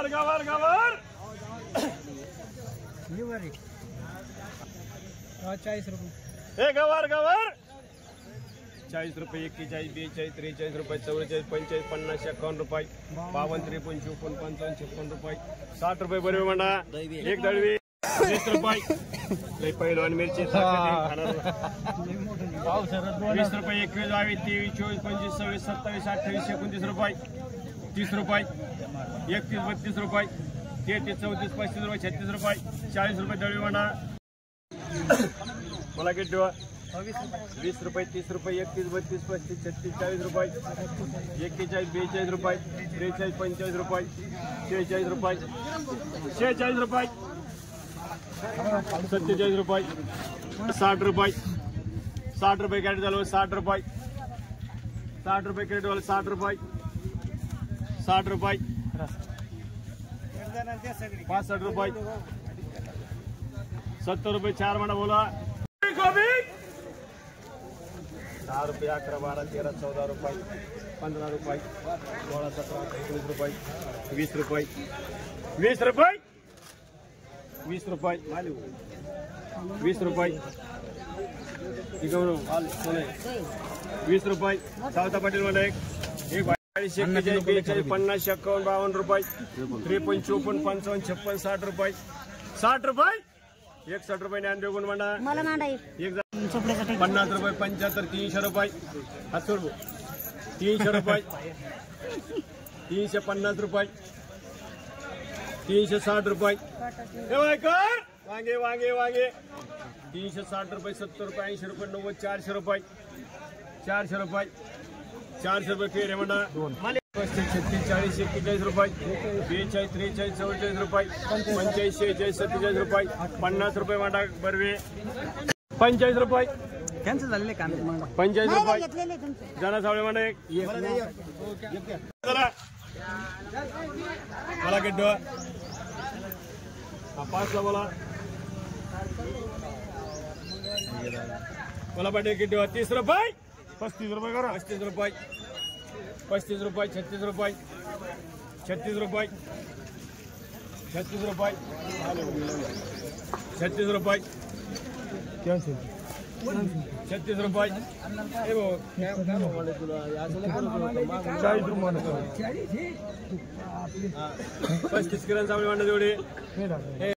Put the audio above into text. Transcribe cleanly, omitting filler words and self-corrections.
गवार गवार गवार 40 रुपये. हे गवार गवार 40 रुपये 41 42 43 रुपये 44 45 50 51 रुपये 52 53 54 55 56 रुपये 60 रुपये बरोबर म्हणा. एक दळवी 20 रुपये लई पहिलवान मिरची 20 रुपये 21 22 23 24 25 26 27 28 29 रुपये 30 रुपये 31 32 रुपये 33 34 35 रुपये 36 रुपये 40 रुपये दळवी म्हणा. मला किती ठेवा 20 रुपये 30 रुपये 31 32 35 36 40 रुपये 41 42 रुपये 43 45 रुपये 46 रुपये 46 रुपये 47 रुपये 60 रुपये 60 रुपये कॅरेट झालं 60 रुपये 60 रुपये कॅरेट वाले 60 रुपये 60 रुपये 65 रुपये 70 रुपये 4 म्हणा बोला. 10 रुपये 11 12 13 14 रुपये 15 रुपये 16 17 19 रुपये 20 रुपये 20 रुपये 20 रुपये 20 रुपये 20 रुपये सावता पाटील मध्ये एक 40 41 42 50 51 52 रुपये 53 54 55 56 60 रुपये 60 रुपये 61 रुपये ज्ञान देऊन म्हणा. 50 रुपये 75 300 रुपये 80 रुपये 300 रुपये 350 रुपये 360 रुपये वांगे वांगे वांगे 360 रुपये 70 रुपये 80 रुपये 90 400 रुपये 400 रुपये 400 रुपये फेरे म्हणा. 35 36 40 41 रुपये 42 43 44 रुपये 45 46 47 रुपये 50 रुपये म्हणा बर्वे 45 रुपये त्यांचं झालेले काम 45 रुपये जाना सावळे म्हणा. एक मला किती 5 ला बोला मला पाटील किती 30 रुपये 35 रुपये करा 35 रुपये 35 रुपये 36 रुपये 36 रुपये 36 रुपये 36 रुपये 36 रुपये 35 किरण सावळे म्हणा तेवढे